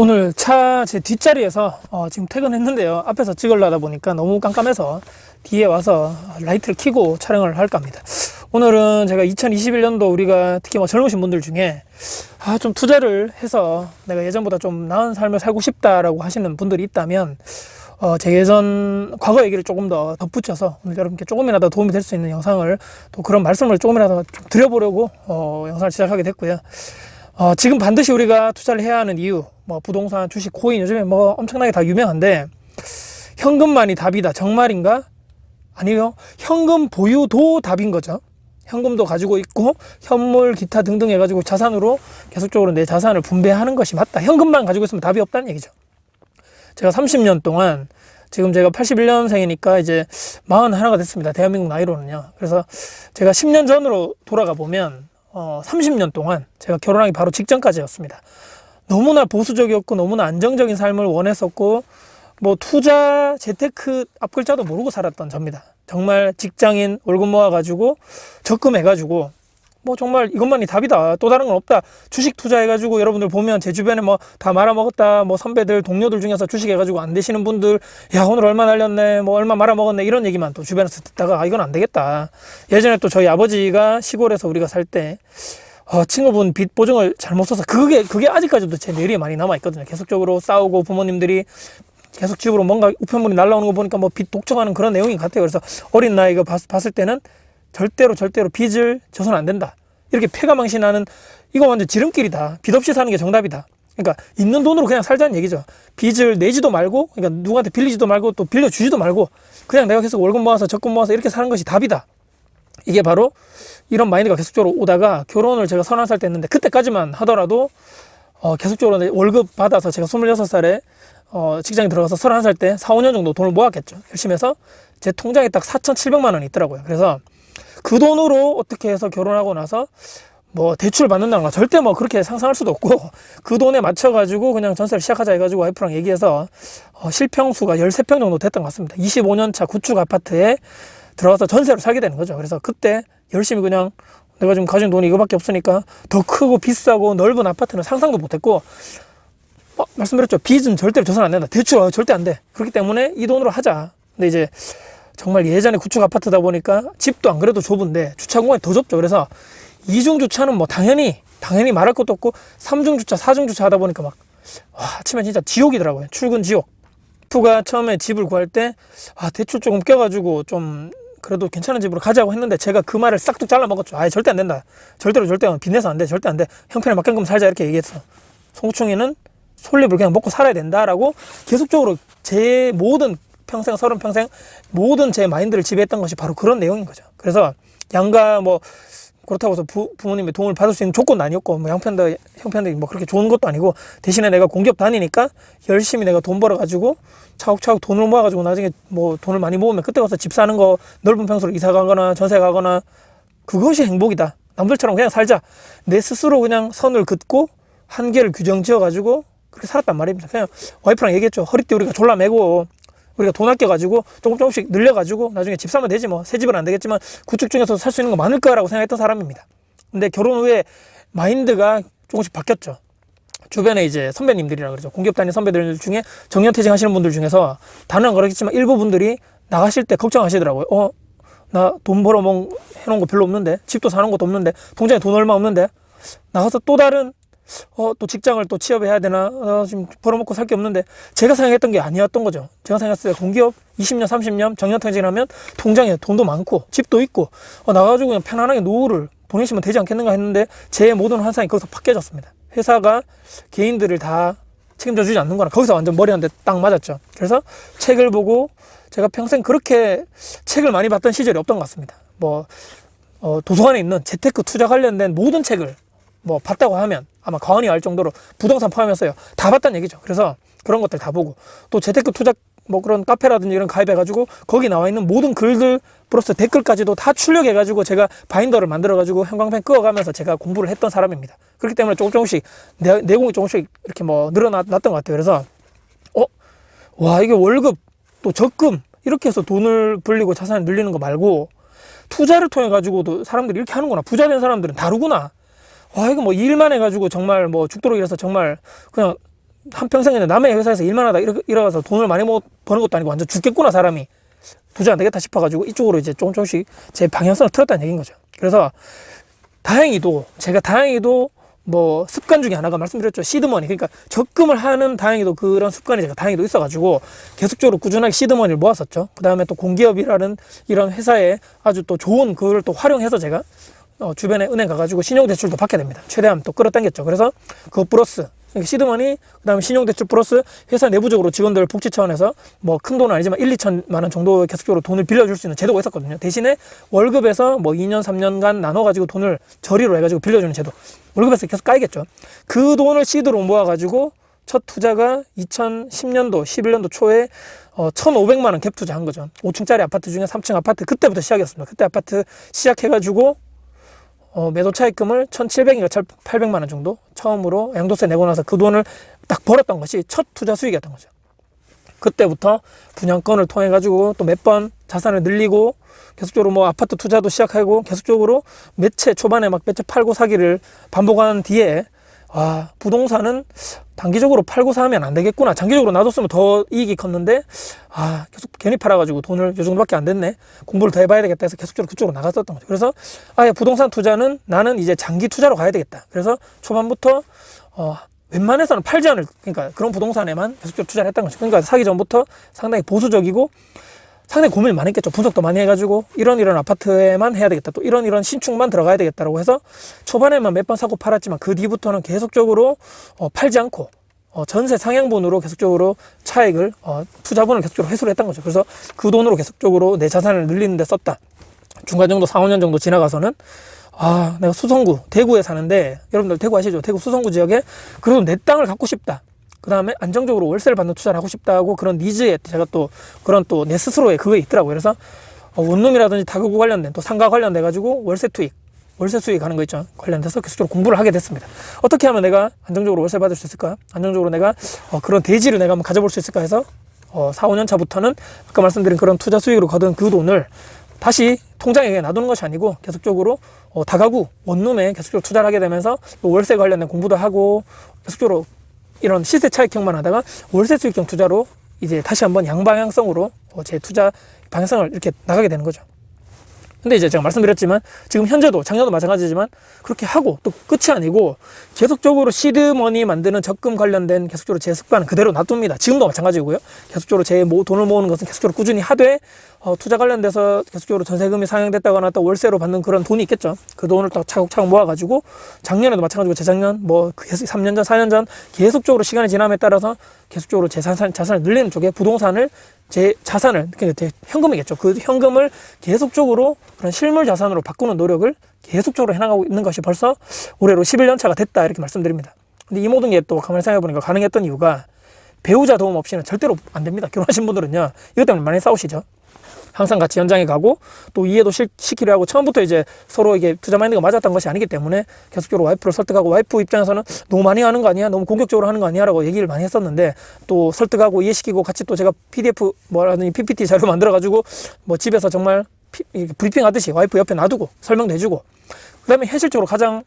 오늘 차 제 뒷자리에서 지금 퇴근했는데요. 앞에서 찍으려다 보니까 너무 깜깜해서 뒤에 와서 라이트를 켜고 촬영을 할까 합니다. 오늘은 제가 2021년도 우리가 특히 뭐 젊으신 분들 중에 좀 투자를 해서 내가 예전보다 좀 나은 삶을 살고 싶다라고 하시는 분들이 있다면 제 예전 과거 얘기를 조금 더 덧붙여서 오늘 여러분께 조금이라도 도움이 될 수 있는 영상을, 또 그런 말씀을 조금이라도 좀 드려보려고 영상을 시작하게 됐고요. 지금 반드시 우리가 투자를 해야 하는 이유, 뭐 부동산, 주식, 코인, 요즘에 뭐 엄청나게 다 유명한데, 현금만이 답이다. 정말인가? 아니요. 현금 보유도 답인 거죠. 현금도 가지고 있고 현물, 기타 등등 해가지고 자산으로 계속적으로 내 자산을 분배하는 것이 맞다. 현금만 가지고 있으면 답이 없다는 얘기죠. 제가 30년 동안, 지금 제가 81년생이니까 이제 41가 됐습니다. 대한민국 나이로는요. 그래서 제가 10년 전으로 돌아가 보면 30년 동안 제가 결혼하기 바로 직전까지였습니다. 너무나 보수적이었고 너무나 안정적인 삶을 원했었고, 뭐 투자, 재테크 앞글자도 모르고 살았던 접니다. 정말 직장인 월급 모아가지고 적금해가지고 뭐 정말 이것만이 답이다, 또 다른 건 없다, 주식 투자해가지고, 여러분들 보면 제 주변에 뭐 다 말아먹었다, 뭐 선배들, 동료들 중에서 주식 해가지고 안 되시는 분들, 야 오늘 얼마 날렸네, 뭐 얼마 말아먹었네, 이런 얘기만 또 주변에서 듣다가 이건 안 되겠다. 예전에 또 저희 아버지가 시골에서 우리가 살 때 친구분 빚 보증을 잘못 써서 그게 아직까지도 제 뇌리에 많이 남아있거든요. 계속적으로 싸우고 부모님들이 계속 집으로 뭔가 우편물이 날라오는 거 보니까 뭐 빚 독촉하는 그런 내용인 것 같아요. 그래서 어린 나이가 봤을 때는 절대로 빚을 져서는 안 된다, 이렇게 패가망신하는, 이거 완전 지름길이다, 빚 없이 사는 게 정답이다. 그러니까 있는 돈으로 그냥 살자는 얘기죠. 빚을 내지도 말고, 그러니까 누구한테 빌리지도 말고 또 빌려주지도 말고 그냥 내가 계속 월급 모아서 적금 모아서 이렇게 사는 것이 답이다. 이게 바로 이런 마인드가 계속적으로 오다가, 결혼을 제가 31살 때 했는데 그때까지만 하더라도 계속적으로 월급 받아서, 제가 26살에 직장에 들어가서 31살 때 4, 5년 정도 돈을 모았겠죠. 열심히 해서 제 통장에 딱 4,700만 원이 있더라고요. 그래서 그 돈으로 어떻게 해서 결혼하고 나서 뭐 대출 받는다는 거 절대 뭐 그렇게 상상할 수도 없고, 그 돈에 맞춰가지고 그냥 전세를 시작하자 해가지고 와이프랑 얘기해서 실평수가 13평 정도 됐던 것 같습니다. 25년차 구축 아파트에 들어가서 전세로 살게 되는 거죠. 그래서 그때 열심히 그냥 내가 지금 가진 돈이 이거밖에 없으니까 더 크고 비싸고 넓은 아파트는 상상도 못했고, 말씀드렸죠. 빚은 절대로 져서는 안 된다. 대출 절대 안 돼. 그렇기 때문에 이 돈으로 하자. 근데 이제 정말 예전에 구축 아파트다 보니까 집도 안 그래도 좁은데 주차 공간이 더 좁죠. 그래서 이중 주차는 뭐 당연히 말할 것도 없고, 3중 주차, 4중 주차 하다 보니까 아침에 진짜 지옥이더라고요. 출근 지옥. 투가 처음에 집을 구할 때 대출 조금 껴가지고 좀 그래도 괜찮은 집으로 가자고 했는데, 제가 그 말을 싹둑 잘라 먹었죠. 절대 안 된다. 절대 빚내서 안 돼. 절대 안 돼. 형편에 맞게끔 살자, 이렇게 얘기했어. 송충이는 솔잎을 그냥 먹고 살아야 된다라고 계속적으로 제 모든 평생, 30평생 모든 제 마인드를 지배했던 것이 바로 그런 내용인 거죠. 그래서 양가 뭐 그렇다고 해서 부모님의 도움을 받을 수 있는 조건도 아니었고, 뭐 형편도 뭐 그렇게 좋은 것도 아니고, 대신에 내가 공기업 다니니까 열심히 내가 돈 벌어가지고 차곡차곡 돈을 모아가지고 나중에 뭐 돈을 많이 모으면 그때 가서 집 사는 거, 넓은 평수로 이사 가거나 전세 가거나, 그것이 행복이다. 남들처럼 그냥 살자. 내 스스로 그냥 선을 긋고 한계를 규정 지어가지고 그렇게 살았단 말입니다. 그냥 와이프랑 얘기했죠. 허리띠 우리가 졸라매고 우리가 돈 아껴가지고 조금씩 늘려가지고 나중에 집 사면 되지, 뭐 새 집은 안 되겠지만 구축 중에서 살 수 있는 거 많을 거라고 생각했던 사람입니다. 근데 결혼 후에 마인드가 조금씩 바뀌었죠. 주변에 이제 선배님들이라 그러죠. 공기업 다니는 선배들 중에 정년퇴직 하시는 분들 중에서 다는 안 그렇겠지만 일부 분들이 나가실 때 걱정하시더라고요. 나 돈 벌어 해놓은 거 별로 없는데, 집도 사는 것도 없는데, 통장에 돈 얼마 없는데 나가서 또 다른 또 직장을 또 취업해야 되나, 지금 벌어먹고 살 게 없는데, 제가 생각했던 게 아니었던 거죠. 제가 생각했을 때 공기업 20년, 30년 정년퇴직하면 통장에 돈도 많고 집도 있고 나가지고 그냥 편안하게 노후를 보내시면 되지 않겠는가 했는데, 제 모든 환상이 거기서 확 깨졌습니다. 회사가 개인들을 다 책임져 주지 않는 거나, 거기서 완전 머리 한 대 딱 맞았죠. 그래서 책을 보고, 제가 평생 그렇게 책을 많이 봤던 시절이 없던 것 같습니다. 뭐 도서관에 있는 재테크 투자 관련된 모든 책을 뭐 봤다고 하면 아마 과언이 알 정도로, 부동산 포함해서요, 다 봤다는 얘기죠. 그래서 그런 것들 다 보고, 또 재테크 투자 뭐 그런 카페라든지 이런 가입해가지고 거기 나와 있는 모든 글들 플러스 댓글까지도 다 출력해가지고 제가 바인더를 만들어가지고 형광펜 끄어가면서 제가 공부를 했던 사람입니다. 그렇기 때문에 조금씩 내공이 조금씩 이렇게 뭐 늘어났던 것 같아요. 그래서 와, 이게 월급 또 적금 이렇게 해서 돈을 벌리고 자산을 늘리는 거 말고 투자를 통해 가지고도 사람들이 이렇게 하는구나. 부자 된 사람들은 다르구나. 와, 이거 뭐 일만 해가지고 정말 뭐 죽도록 일해서 정말 그냥 한평생에는 남의 회사에서 일만 하다 이러면서 돈을 많이 못 버는 것도 아니고 완전 죽겠구나 사람이, 도저히 안 되겠다 싶어가지고 이쪽으로 이제 조금씩 제 방향성을 틀었다는 얘기인 거죠. 그래서 제가 다행히도 뭐 습관 중에 하나가 말씀드렸죠. 시드머니, 그러니까 적금을 하는 다행히도 그런 습관이 제가 다행히도 있어가지고 계속적으로 꾸준하게 시드머니를 모았었죠. 그 다음에 또 공기업이라는 이런 회사에 아주 또 좋은 그걸 또 활용해서 제가 주변에 은행 가가지고 신용대출도 받게 됩니다. 최대한 또 끌어당겼죠. 그래서 그거 플러스 시드머니, 그 다음에 신용대출 플러스 회사 내부적으로 직원들 복지 차원에서 뭐 큰 돈은 아니지만 1, 2천만 원 정도 계속적으로 돈을 빌려줄 수 있는 제도가 있었거든요. 대신에 월급에서 뭐 2년, 3년간 나눠가지고 돈을 저리로 해가지고 빌려주는 제도. 월급에서 계속 까이겠죠. 그 돈을 시드로 모아가지고 첫 투자가 2010년도, 11년도 초에 1,500만 원 갭 투자한 거죠. 5층짜리 아파트 중에 3층 아파트, 그때부터 시작이었습니다. 그때 아파트 시작해가지고 매도 차입금을 1,700인가 1,800만 원 정도 처음으로 양도세 내고 나서 그 돈을 딱 벌었던 것이 첫 투자 수익이었던 거죠. 그때부터 분양권을 통해 가지고 또 몇 번 자산을 늘리고 계속적으로 뭐 아파트 투자도 시작하고 계속적으로 초반에 막 몇 채 팔고 사기를 반복한 뒤에 부동산은 단기적으로 팔고 사면 안 되겠구나, 장기적으로 놔뒀으면 더 이익이 컸는데 계속 괜히 팔아가지고 돈을 요 정도밖에 안 됐네, 공부를 더 해봐야 되겠다 해서 계속적으로 그쪽으로 나갔었던 거죠. 그래서 부동산 투자는 나는 이제 장기 투자로 가야 되겠다. 그래서 초반부터 웬만해서는 팔지 않을, 그러니까 그런 부동산에만 계속적으로 투자를 했던 거죠. 그러니까 사기 전부터 상당히 보수적이고 상당히 고민을 많이 했겠죠. 분석도 많이 해가지고 이런 아파트에만 해야 되겠다, 또 이런 신축만 들어가야 되겠다라고 해서 초반에만 몇 번 사고 팔았지만 그 뒤부터는 계속적으로 팔지 않고 전세 상향분으로 계속적으로 차익을 투자분을 계속적으로 회수를 했던 거죠. 그래서 그 돈으로 계속적으로 내 자산을 늘리는 데 썼다. 중간 정도 4, 5년 정도 지나가서는 내가 수성구, 대구에 사는데, 여러분들 대구 아시죠? 대구 수성구 지역에 그래도 내 땅을 갖고 싶다, 그 다음에 안정적으로 월세를 받는 투자를 하고 싶다고 그런 니즈에 제가 또 그런 또 내 스스로의 그게 있더라고요. 그래서 원룸이라든지 다가구 관련된 또 상가 관련돼 가지고 월세 수익 하는 거 있죠. 관련돼서 계속적으로 공부를 하게 됐습니다. 어떻게 하면 내가 안정적으로 월세 받을 수 있을까? 안정적으로 내가 그런 대지를 내가 한번 가져볼 수 있을까 해서 4, 5년 차부터는 아까 말씀드린 그런 투자 수익으로 거둔 그 돈을 다시 통장에 놔두는 것이 아니고 계속적으로 다가구 원룸에 계속적으로 투자를 하게 되면서 월세 관련된 공부도 하고 계속적으로 이런 시세 차익형만 하다가 월세 수익형 투자로 이제 다시 한번 양방향성으로 제 투자 방향성을 이렇게 나가게 되는 거죠. 근데 이제 제가 말씀드렸지만 지금 현재도 작년도 마찬가지지만 그렇게 하고 또 끝이 아니고 계속적으로 시드머니 만드는 적금 관련된 계속적으로 제 습관은 그대로 놔둡니다. 지금도 마찬가지고요. 계속적으로 제 돈을 모으는 것은 계속적으로 꾸준히 하되 투자 관련돼서 계속적으로 전세금이 상향됐다거나 또 월세로 받는 그런 돈이 있겠죠. 그 돈을 또 차곡차곡 모아가지고 작년에도 마찬가지고 재작년 3년 전 4년 전 계속적으로 시간이 지남에 따라서 계속적으로 제 자산을 늘리는 쪽에 부동산을 제 자산을, 그러니까 제 현금이겠죠. 그 현금을 계속적으로 그런 실물 자산으로 바꾸는 노력을 계속적으로 해나가고 있는 것이 벌써 올해로 11년 차가 됐다, 이렇게 말씀드립니다. 근데 이 모든 게 또 가만히 생각해보니까 가능했던 이유가 배우자 도움 없이는 절대로 안 됩니다. 결혼하신 분들은요, 이것 때문에 많이 싸우시죠. 항상 같이 현장에 가고 또 이해도 시키려 하고 처음부터 이제 서로 이게 투자 마인드가 맞았던 것이 아니기 때문에 계속적으로 와이프를 설득하고, 와이프 입장에서는 너무 많이 하는 거 아니야? 너무 공격적으로 하는 거 아니야? 라고 얘기를 많이 했었는데 또 설득하고 이해시키고 같이 또 제가 PDF 뭐라든지 PPT 자료 만들어가지고 집에서 정말 브리핑 하듯이 와이프 옆에 놔두고 설명도 해주고, 그 다음에 현실적으로 가장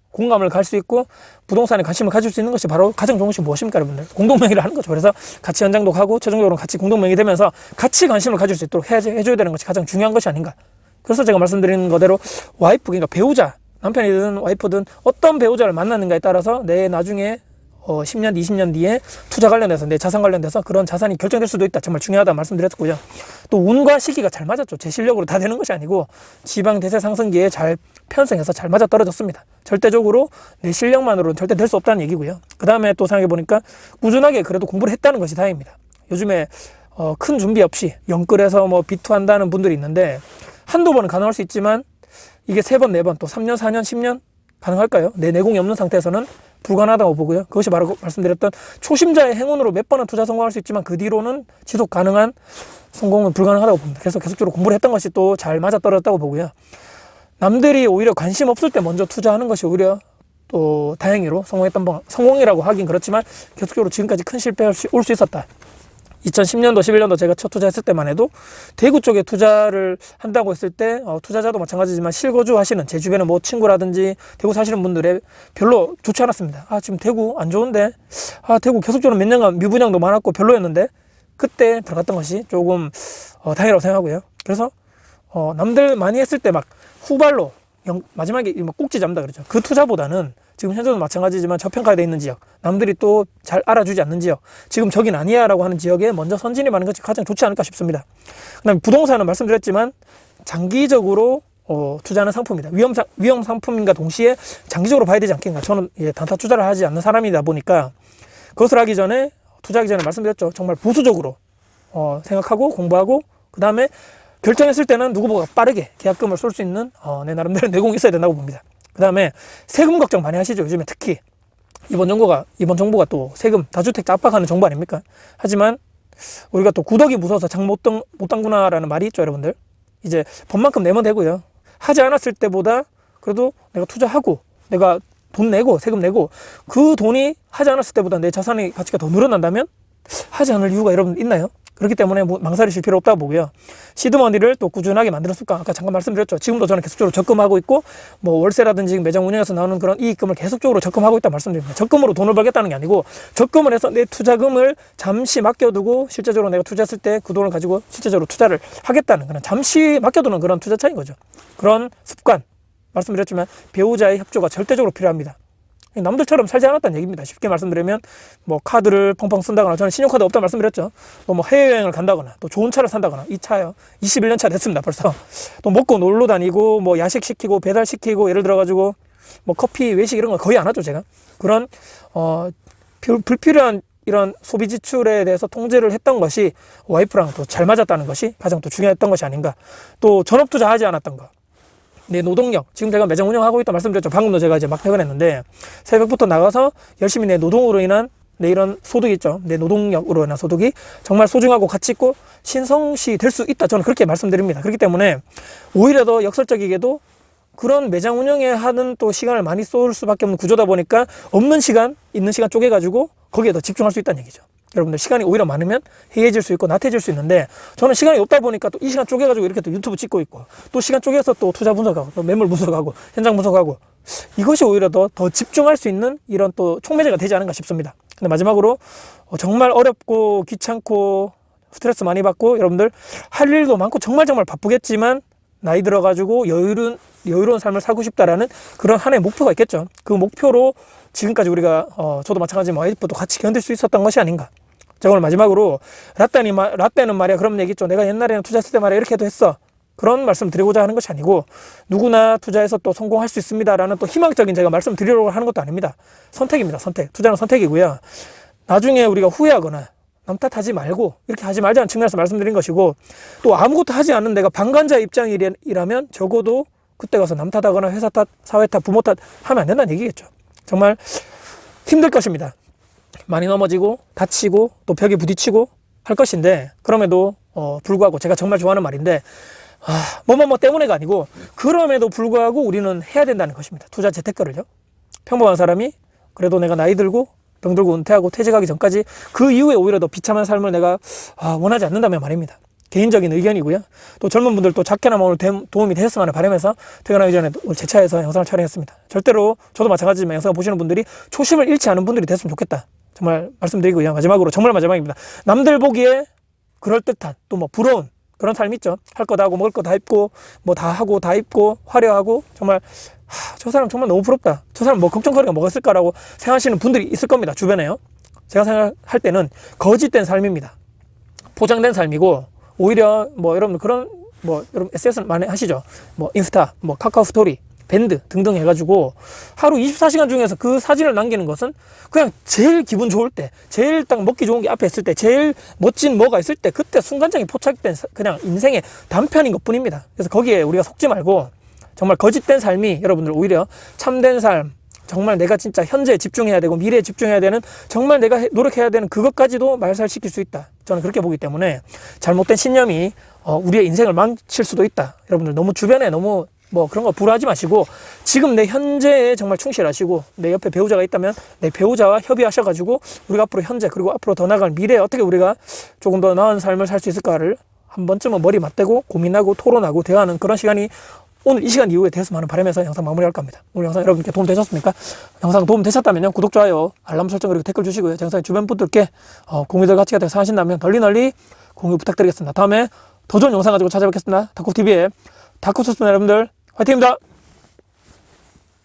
공감을 갈 수 있고 부동산에 관심을 가질 수 있는 것이 바로 가장 좋은 것이 무엇입니까, 여러분들? 공동명의를 하는 거죠. 그래서 같이 현장도 가고 최종적으로 같이 공동명의 되면서 같이 관심을 가질 수 있도록 해줘야 되는 것이 가장 중요한 것이 아닌가. 그래서 제가 말씀드리는 거대로 와이프, 그러니까 배우자, 남편이든 와이프든 어떤 배우자를 만나는가에 따라서 내 나중에 10년, 20년 뒤에 투자 관련해서 내 자산 관련돼서 그런 자산이 결정될 수도 있다. 정말 중요하다 말씀드렸고요. 또 운과 시기가 잘 맞았죠. 제 실력으로 다 되는 것이 아니고 지방 대세 상승기에 잘 편성해서 잘 맞아 떨어졌습니다. 절대적으로 내 실력만으로는 절대 될 수 없다는 얘기고요. 그 다음에 또 생각해보니까 꾸준하게 그래도 공부를 했다는 것이 다행입니다. 요즘에 큰 준비 없이 영끌해서 B2 한다는 분들이 있는데 한두 번은 가능할 수 있지만 이게 3번, 4번, 또 3년, 4년, 10년 가능할까요? 내 내공이 없는 상태에서는 불가능하다고 보고요. 그것이 바로 말씀드렸던 초심자의 행운으로 몇 번은 투자 성공할 수 있지만 그 뒤로는 지속 가능한 성공은 불가능하다고 봅니다. 그래서 계속적으로 공부를 했던 것이 또 잘 맞아떨어졌다고 보고요. 남들이 오히려 관심 없을 때 먼저 투자하는 것이 오히려 또 다행히로 성공이라고 하긴 그렇지만 계속적으로 지금까지 큰 실패가 올 수 있었다. 2010년도, 11년도 제가 첫 투자했을 때만 해도 대구 쪽에 투자를 한다고 했을 때 투자자도 마찬가지지만 실거주 하시는 제 주변에 뭐 친구라든지 대구 사시는 분들의 별로 좋지 않았습니다. 지금 대구 안 좋은데, 대구 계속적으로 몇 년간 미분양도 많았고 별로였는데, 그때 들어갔던 것이 조금 다행이라고 생각하고요. 그래서 남들 많이 했을 때 막 후발로 마지막에 꼭지 잡는다 그러죠. 그 투자보다는 지금 현재도 마찬가지지만 저평가되어 있는 지역, 남들이 또 잘 알아주지 않는 지역, 지금 저긴 아니야 라고 하는 지역에 먼저 선진입하는 것이 가장 좋지 않을까 싶습니다. 그 다음에 부동산은 말씀드렸지만 장기적으로 투자하는 상품입니다. 위험 상품인가 동시에 장기적으로 봐야 되지 않겠나. 저는 단타 투자를 하지 않는 사람이다 보니까 그것을 하기 전에, 투자하기 전에 말씀드렸죠. 정말 보수적으로 생각하고 공부하고, 그 다음에 결정했을 때는 누구보다 빠르게 계약금을 쏠 수 있는 내 나름대로 내공이 있어야 된다고 봅니다. 그 다음에 세금 걱정 많이 하시죠. 요즘에 특히 이번 정부가 또 세금 다주택자 압박하는 정부 아닙니까? 하지만 우리가 또 구덕이 무서워서 장 못 담구나라는 말이 있죠, 여러분들. 이제 법만큼 내면 되고요. 하지 않았을 때보다 그래도 내가 투자하고 내가 돈 내고 세금 내고 그 돈이 하지 않았을 때보다 내 자산의 가치가 더 늘어난다면 하지 않을 이유가 여러분 있나요? 그렇기 때문에 망설이실 필요 없다고 보고요. 시드머니를 또 꾸준하게 만들었을까? 아까 잠깐 말씀드렸죠. 지금도 저는 계속적으로 적금하고 있고, 뭐 월세라든지 매장 운영에서 나오는 그런 이익금을 계속적으로 적금하고 있다 말씀드립니다. 적금으로 돈을 벌겠다는 게 아니고, 적금을 해서 내 투자금을 잠시 맡겨두고 실제적으로 내가 투자했을 때 그 돈을 가지고 실제적으로 투자를 하겠다는 그런, 잠시 맡겨두는 그런 투자차인 거죠. 그런 습관, 말씀드렸지만 배우자의 협조가 절대적으로 필요합니다. 남들처럼 살지 않았다는 얘기입니다. 쉽게 말씀드리면 뭐 카드를 펑펑 쓴다거나, 저는 신용카드 없다 말씀드렸죠. 뭐 해외여행을 간다거나, 또 좋은 차를 산다거나, 이 차요 21년 차 됐습니다 벌써. 또 먹고 놀러 다니고 뭐 야식 시키고 배달 시키고, 예를 들어 가지고 뭐 커피 외식 이런 거 거의 안 하죠 제가. 그런 불필요한 이런 소비 지출에 대해서 통제를 했던 것이 와이프랑 또 잘 맞았다는 것이 가장 또 중요했던 것이 아닌가. 또 전업 투자하지 않았던 거, 내 노동력, 지금 제가 매장 운영하고 있다 말씀드렸죠. 방금도 제가 이제 막 퇴근했는데, 새벽부터 나가서 열심히 내 노동으로 인한 내 이런 소득이 있죠. 내 노동력으로 인한 소득이 정말 소중하고 가치 있고 신성시 될 수 있다. 저는 그렇게 말씀드립니다. 그렇기 때문에 오히려 더 역설적이게도 그런 매장 운영에 하는 또 시간을 많이 쏠 수밖에 없는 구조다 보니까 없는 시간, 있는 시간 쪼개가지고 거기에 더 집중할 수 있다는 얘기죠. 여러분들 시간이 오히려 많으면 해이해질 수 있고 나태해질 수 있는데, 저는 시간이 없다 보니까 또 이 시간 쪼개가지고 이렇게 또 유튜브 찍고 있고, 또 시간 쪼개서 또 투자 분석하고 또 매물 분석하고 현장 분석하고, 이것이 오히려 더 집중할 수 있는 이런 또 촉매제가 되지 않은가 싶습니다. 근데 마지막으로 정말 어렵고 귀찮고 스트레스 많이 받고 여러분들 할 일도 많고 정말 바쁘겠지만 나이 들어가지고 여유로운 삶을 살고 싶다라는 그런 하나의 목표가 있겠죠. 그 목표로 지금까지 우리가 저도 마찬가지지만 와이프도 같이 견딜 수 있었던 것이 아닌가. 자, 오늘 마지막으로 라떼는 말이야 그런 얘기 있죠. 내가 옛날에는 투자했을 때 말이야 이렇게 해도 했어. 그런 말씀 드리고자 하는 것이 아니고, 누구나 투자해서 또 성공할 수 있습니다라는 또 희망적인 제가 말씀 드리려고 하는 것도 아닙니다. 선택입니다. 선택. 투자는 선택이고요. 나중에 우리가 후회하거나 남 탓하지 말고 이렇게 하지 말자는 측면에서 말씀드린 것이고, 또 아무것도 하지 않는 내가 방관자 입장이라면 적어도 그때 가서 남 탓하거나 회사 탓, 사회 탓, 부모 탓 하면 안 된다는 얘기겠죠. 정말 힘들 것입니다. 많이 넘어지고 다치고 또 벽에 부딪히고 할 것인데, 그럼에도 불구하고 제가 정말 좋아하는 말인데, 뭐 때문에가 아니고 그럼에도 불구하고 우리는 해야 된다는 것입니다. 투자 재테크를요. 평범한 사람이 그래도 내가 나이 들고 병들고 은퇴하고 퇴직하기 전까지 그 이후에 오히려 더 비참한 삶을 내가 원하지 않는다면 말입니다. 개인적인 의견이고요. 또 젊은 분들 또 작게나마 오늘 도움이 되셨으면 하는 바람에서 퇴근하기 전에 오늘 제 차에서 영상을 촬영했습니다. 절대로 저도 마찬가지지만 영상을 보시는 분들이 초심을 잃지 않은 분들이 됐으면 좋겠다. 정말 말씀드리고요. 마지막으로, 정말 마지막입니다. 남들 보기에 그럴듯한 또 뭐 부러운 그런 삶 있죠. 할 거 다 하고 먹을 거 다 입고 뭐 다 하고 다 입고 화려하고, 정말 저 사람 정말 너무 부럽다. 저 사람 뭐 걱정거리가 뭐가 있을까라고 생각하시는 분들이 있을 겁니다. 주변에요. 제가 생각할 때는 거짓된 삶입니다. 포장된 삶이고, 오히려 뭐 여러분 그런 여러분 SNS 많이 하시죠. 뭐 인스타, 뭐 카카오 스토리, 밴드 등등 해가지고 하루 24시간 중에서 그 사진을 남기는 것은 그냥 제일 기분 좋을 때, 제일 딱 먹기 좋은 게 앞에 있을 때, 제일 멋진 뭐가 있을 때, 그때 순간적인 포착된 그냥 인생의 단편인 것 뿐입니다. 그래서 거기에 우리가 속지 말고 정말 거짓된 삶이 여러분들 오히려 참된 삶, 정말 내가 진짜 현재에 집중해야 되고 미래에 집중해야 되는, 정말 내가 노력해야 되는 그것까지도 말살시킬 수 있다. 저는 그렇게 보기 때문에 잘못된 신념이 우리의 인생을 망칠 수도 있다. 여러분들 너무 주변에 너무 뭐 그런 거 불하지 마시고 지금 내 현재에 정말 충실하시고 내 옆에 배우자가 있다면 내 배우자와 협의하셔가지고 우리가 앞으로 현재 그리고 앞으로 더 나아갈 미래에 어떻게 우리가 조금 더 나은 삶을 살 수 있을까를 한 번쯤은 머리 맞대고 고민하고 토론하고 대화하는 그런 시간이 오늘 이 시간 이후에 되었으면 바람에서 영상 마무리할 겁니다. 오늘 영상 여러분께 도움 되셨습니까? 영상 도움 되셨다면 구독, 좋아요, 알람 설정 그리고 댓글 주시고요. 영상 주변 분들께 공유될 가치가 되어 생각하신다면 널리 공유 부탁드리겠습니다. 다음에 더 좋은 영상 가지고 찾아뵙겠습니다. 다쿠TV의 다쿠소스입니다. 여러분들 화이팅입니다.